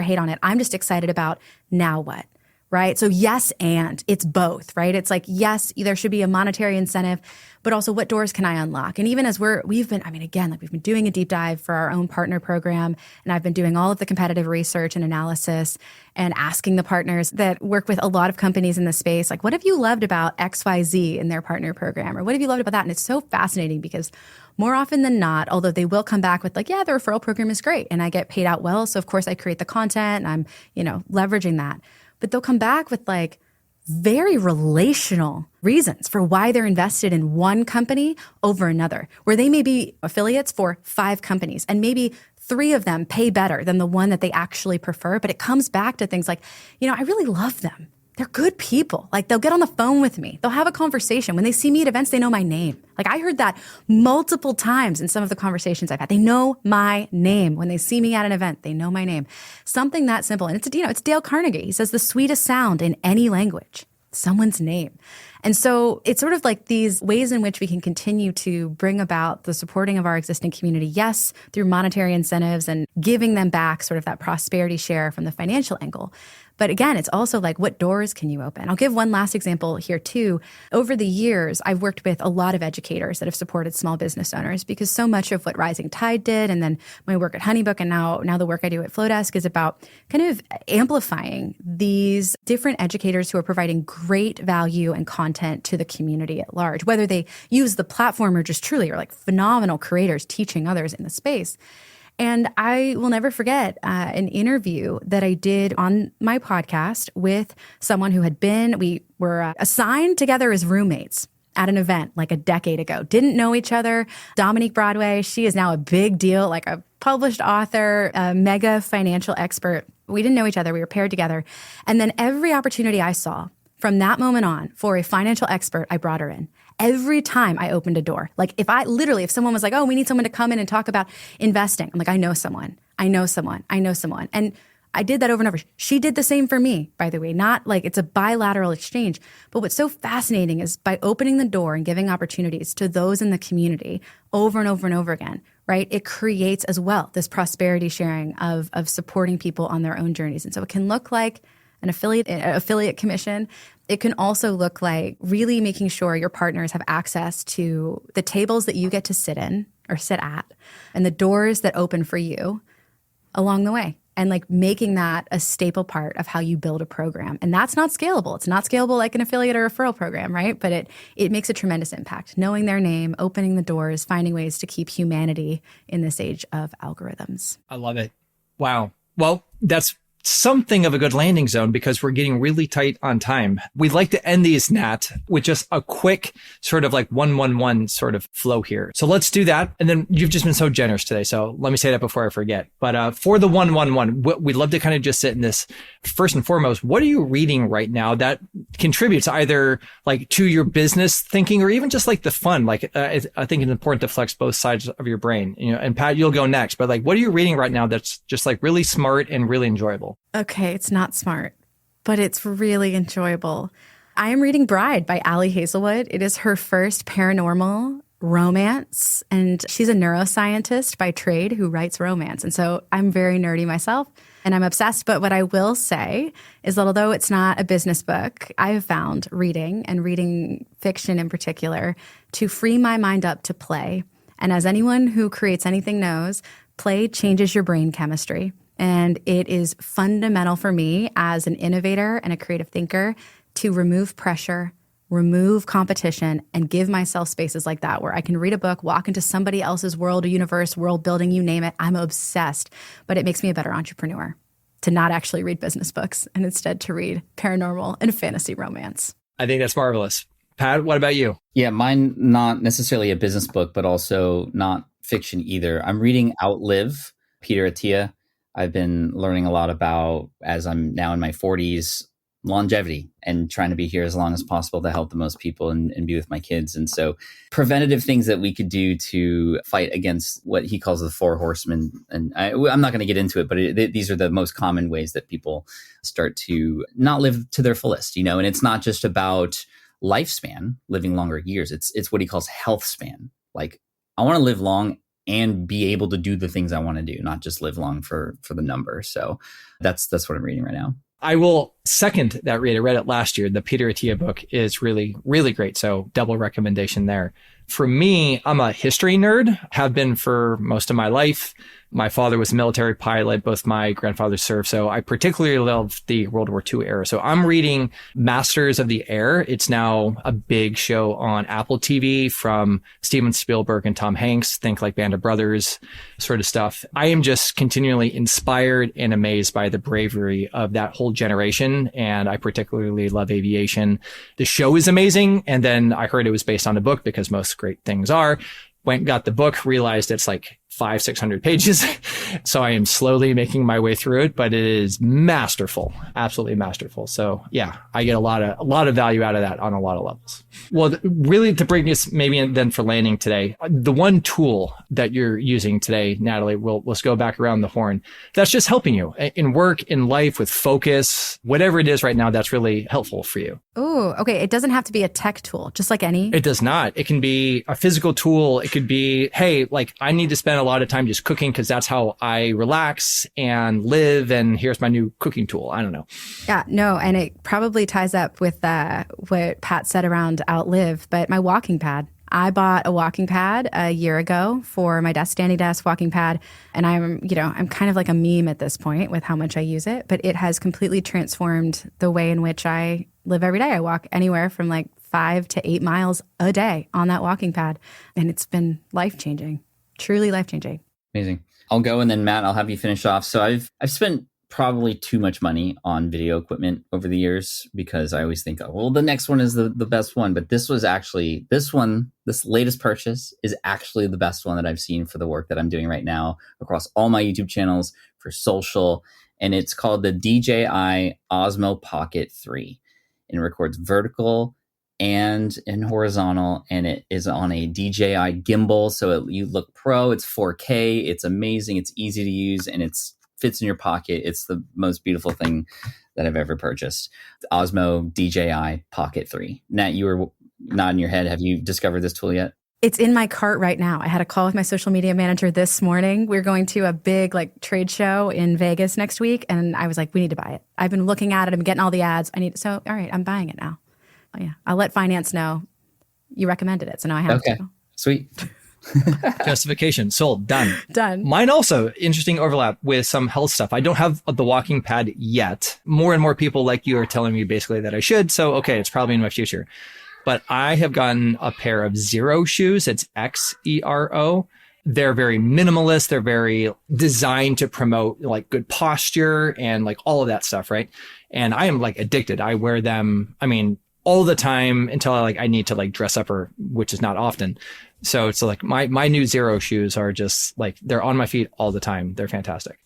hate on it. I'm just excited about now what? Right? So yes, and it's both, right? It's like, yes, there should be a monetary incentive, but also what doors can I unlock? And even as we've been doing a deep dive for our own partner program, and I've been doing all of the competitive research and analysis and asking the partners that work with a lot of companies in the space, like, what have you loved about XYZ in their partner program? Or what have you loved about that? And it's so fascinating because more often than not, although they will come back with like, yeah, the referral program is great and I get paid out well. So of course I create the content and I'm, leveraging that. But they'll come back with like very relational reasons for why they're invested in one company over another, where they may be affiliates for 5 companies and maybe 3 of them pay better than the one that they actually prefer. But it comes back to things like, I really love them. They're good people. Like they'll get on the phone with me. They'll have a conversation. When they see me at events, they know my name. Like I heard that multiple times in some of the conversations I've had. They know my name. When they see me at an event, they know my name. Something that simple. And it's Dale Carnegie. He says the sweetest sound in any language, someone's name. And so it's sort of like these ways in which we can continue to bring about the supporting of our existing community, yes, through monetary incentives and giving them back sort of that prosperity share from the financial angle. But again, it's also like, what doors can you open? I'll give one last example here too. Over the years, I've worked with a lot of educators that have supported small business owners because so much of what Rising Tide did, and then my work at Honeybook and now the work I do at Flowdesk is about kind of amplifying these different educators who are providing great value and content to the community at large, whether they use the platform or just truly are like phenomenal creators teaching others in the space. And I will never forget an interview that I did on my podcast with someone who we were assigned together as roommates at an event like a decade ago. Didn't know each other. Dominique Broadway, she is now a big deal, like a published author, a mega financial expert. We didn't know each other. We were paired together. And then every opportunity I saw from that moment on for a financial expert, I brought her in. Every time I opened a door, like if someone was like, oh, we need someone to come in and talk about investing. I'm like, I know someone. And I did that over and over. She did the same for me, by the way, not like it's a bilateral exchange. But what's so fascinating is by opening the door and giving opportunities to those in the community over and over and over again, right? It creates as well this prosperity sharing of supporting people on their own journeys. And so it can look like an affiliate commission. It can also look like really making sure your partners have access to the tables that you get to sit in or sit at and the doors that open for you along the way, and like making that a staple part of how you build a program. And that's not scalable. It's not scalable like an affiliate or referral program, right? But it makes a tremendous impact. Knowing their name, opening the doors, finding ways to keep humanity in this age of algorithms. I love it. Wow. Well, that's something of a good landing zone because we're getting really tight on time. We'd like to end these, Nat, with just a quick sort of like 1-1-1 sort of flow here. So let's do that. And then you've just been so generous today. So let me say that before I forget. But for the 1-1-1, we'd love to kind of just sit in this. First and foremost, what are you reading right now that contributes either like to your business thinking or even just like the fun? Like I think it's important to flex both sides of your brain. And Pat, you'll go next. But like, what are you reading right now that's just like really smart and really enjoyable? Okay, it's not smart, but it's really enjoyable. I am reading Bride by Ali Hazelwood. It is her first paranormal romance, and she's a neuroscientist by trade who writes romance. And so I'm very nerdy myself, and I'm obsessed. But what I will say is that although it's not a business book, I have found reading fiction in particular, to free my mind up to play. And as anyone who creates anything knows, play changes your brain chemistry. And it is fundamental for me as an innovator and a creative thinker to remove pressure, remove competition and give myself spaces like that where I can read a book, walk into somebody else's world or universe, world building, you name it. I'm obsessed, but it makes me a better entrepreneur to not actually read business books and instead to read paranormal and fantasy romance. I think that's marvelous. Pat, what about you? Yeah, mine not necessarily a business book, but also not fiction either. I'm reading Outlive, Peter Attia. I've been learning a lot about, as I'm now in my 40s, longevity and trying to be here as long as possible to help the most people and be with my kids. And so preventative things that we could do to fight against what he calls the four horsemen. And I'm not going to get into it, but these are the most common ways that people start to not live to their fullest, you know, and it's not just about lifespan, living longer years. It's what he calls health span. Like, I want to live long and be able to do the things I want to do, not just live long for the number. So that's what I'm reading right now. I will second that read. I read it last year. The Peter Attia book is really, really great. So double recommendation there. For me, I'm a history nerd, have been for most of my life. My father was a military pilot. Both my grandfathers served. So I particularly love the World War II era. So I'm reading Masters of the Air. It's now a big show on Apple TV from Steven Spielberg and Tom Hanks. Think like Band of Brothers sort of stuff. I am just continually inspired and amazed by the bravery of that whole generation. And I particularly love aviation. The show is amazing. And then I heard it was based on a book, because most great things are. Went, got the book, realized it's like 500-600 pages. So I am slowly making my way through it, but it is masterful, absolutely masterful. So yeah, I get a lot of value out of that on a lot of levels. Well, really to bring this maybe then for landing today, the one tool that you're using today, Natalie, let's go back around the horn. That's just helping you in work, in life, with focus, whatever it is right now, that's really helpful for you. Oh, okay. It doesn't have to be a tech tool, just like any. It does not. It can be a physical tool. It could be, hey, like I need to spend a lot of time just cooking because that's how I relax and live. And here's my new cooking tool. I don't know. Yeah, no. And it probably ties up with what Pat said around Outlive, but my walking pad. I bought a walking pad a year ago for my desk, standing desk walking pad. And I'm kind of like a meme at this point with how much I use it, but it has completely transformed the way in which I live every day. I walk anywhere from like 5 to 8 miles a day on that walking pad. And it's been life-changing, truly life-changing. Amazing. I'll go, and then Matt, I'll have you finish off. So I've spent probably too much money on video equipment over the years, because I always think, oh, well, the next one is the best one. But this latest purchase is actually the best one that I've seen for the work that I'm doing right now across all my YouTube channels for social. And it's called the DJI Osmo Pocket 3. And it records vertical and in horizontal, and it is on a DJI gimbal. So you look pro, it's 4K, it's amazing, it's easy to use, and it's fits in your pocket. It's the most beautiful thing that I've ever purchased. The Osmo DJI Pocket 3. Nat, you were nodding your head. Have you discovered this tool yet? It's in my cart right now. I had a call with my social media manager this morning. We're going to a big trade show in Vegas next week. And I was like, we need to buy it. I've been looking at it. I'm getting all the ads. So, all right, I'm buying it now. Oh, yeah. I'll let finance know you recommended it. So now I have to. Sweet. Justification. Sold. Done. Done. Mine also, interesting overlap with some health stuff. I don't have the walking pad yet. More and more people like you are telling me basically that I should. So, okay, it's probably in my future. But I have gotten a pair of Xero shoes. It's Xero. They're very minimalist. They're very designed to promote good posture and all of that stuff, right? And I am addicted. I wear them, all the time until I need to dress up, which is not often. So it's my new Xero shoes are just they're on my feet all the time. They're fantastic.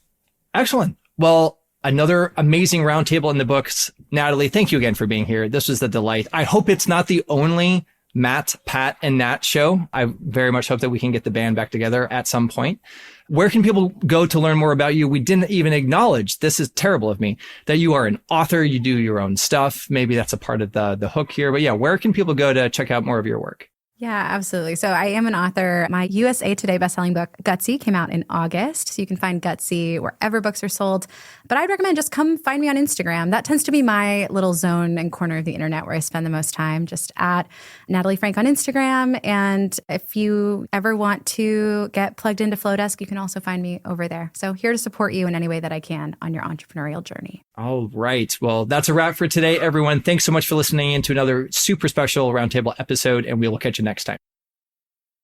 Excellent. Well, another amazing roundtable in the books. Natalie, thank you again for being here. This was a delight. I hope it's not the only Matt, Pat, and Nat show. I very much hope that we can get the band back together at some point. Where can people go to learn more about you? We didn't even acknowledge, this is terrible of me, that you are an author. You do your own stuff. Maybe that's a part of the hook here. But yeah, where can people go to check out more of your work? Yeah, absolutely. So I am an author. My USA Today bestselling book, Gutsy, came out in August. So you can find Gutsy wherever books are sold. But I'd recommend just come find me on Instagram. That tends to be my little zone and corner of the internet where I spend the most time, just at Natalie Franke on Instagram. And if you ever want to get plugged into Flowdesk, you can also find me over there. So here to support you in any way that I can on your entrepreneurial journey. All right. Well, that's a wrap for today, everyone. Thanks so much for listening in to another super special Roundtable episode, and we will catch you next time.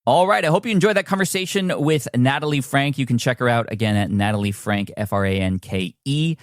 All right. I hope you enjoyed that conversation with Natalie Franke. You can check her out again at Natalie Franke, Franke,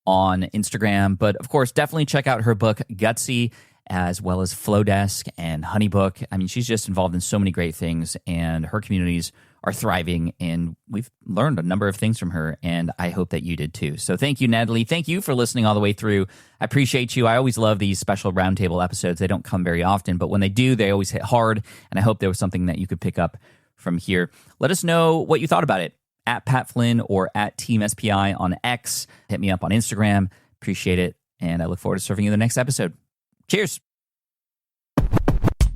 on Instagram. But of course, definitely check out her book, Gutsy, as well as Flowdesk and Honeybook. I mean, she's just involved in so many great things, and her communities are thriving, and we've learned a number of things from her, and I hope that you did too. So thank you, Natalie. Thank you for listening all the way through. I appreciate you. I always love these special Roundtable episodes. They don't come very often, but when they do, they always hit hard, and I hope there was something that you could pick up from here. Let us know what you thought about it at Pat Flynn or at Team SPI on X. Hit me up on Instagram. Appreciate it, and I look forward to serving you the next episode. Cheers.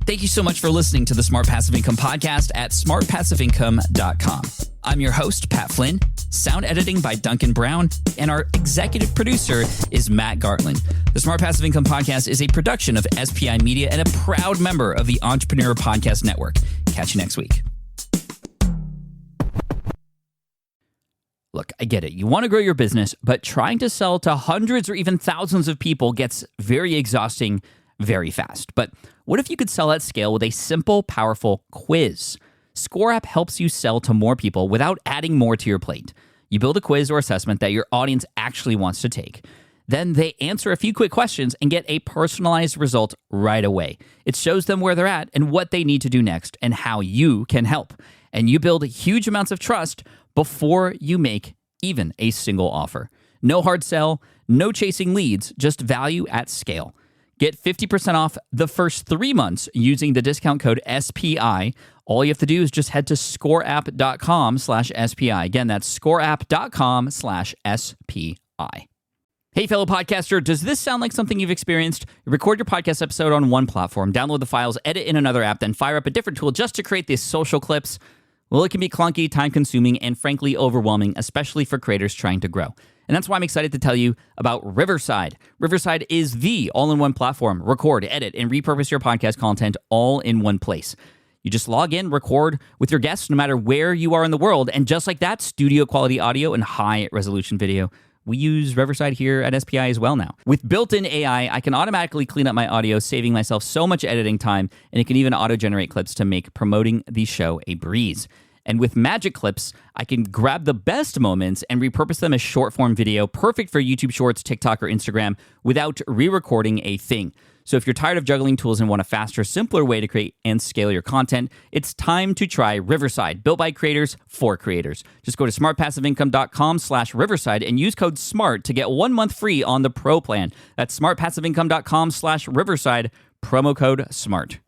Thank you so much for listening to the Smart Passive Income podcast at smartpassiveincome.com. I'm your host, Pat Flynn, sound editing by Duncan Brown, and our executive producer is Matt Gartland. The Smart Passive Income podcast is a production of SPI Media and a proud member of the Entrepreneur Podcast Network. Catch you next week. Look, I get it. You want to grow your business, but trying to sell to hundreds or even thousands of people gets very exhausting very fast. But what if you could sell at scale with a simple, powerful quiz? ScoreApp helps you sell to more people without adding more to your plate. You build a quiz or assessment that your audience actually wants to take. Then they answer a few quick questions and get a personalized result right away. It shows them where they're at and what they need to do next and how you can help. And you build huge amounts of trust before you make even a single offer. No hard sell, no chasing leads, just value at scale. Get 50% off the first 3 months using the discount code SPI. All you have to do is just head to scoreapp.com/SPI. Again, that's scoreapp.com/SPI. Hey, fellow podcaster, does this sound like something you've experienced? You record your podcast episode on one platform, download the files, edit in another app, then fire up a different tool just to create these social clips. Well, it can be clunky, time-consuming, and frankly overwhelming, especially for creators trying to grow. And that's why I'm excited to tell you about Riverside. Riverside is the all-in-one platform. Record, edit, and repurpose your podcast content all in one place. You just log in, record with your guests no matter where you are in the world, and just like that, studio-quality audio and high-resolution video. We use Riverside here at SPI as well now. With built-in AI, I can automatically clean up my audio, saving myself so much editing time, and it can even auto-generate clips to make promoting the show a breeze. And with Magic Clips, I can grab the best moments and repurpose them as short-form video, perfect for YouTube Shorts, TikTok, or Instagram, without re-recording a thing. So if you're tired of juggling tools and want a faster, simpler way to create and scale your content, it's time to try Riverside, built by creators for creators. Just go to smartpassiveincome.com/Riverside and use code SMART to get 1 month free on the Pro plan. That's smartpassiveincome.com/Riverside, promo code SMART.